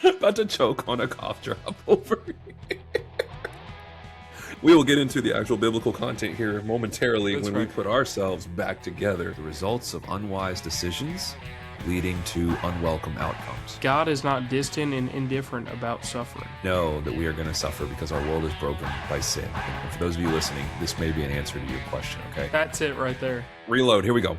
About to choke on a cough drop over here. We will get into the actual biblical content here momentarily when we put ourselves back together. The results of unwise decisions leading to unwelcome outcomes. God is not distant and indifferent about suffering. Know that we are going to suffer because our world is broken by sin. And for those of you listening, this may be an answer to your question, okay? That's it right there. Reload. Here we go.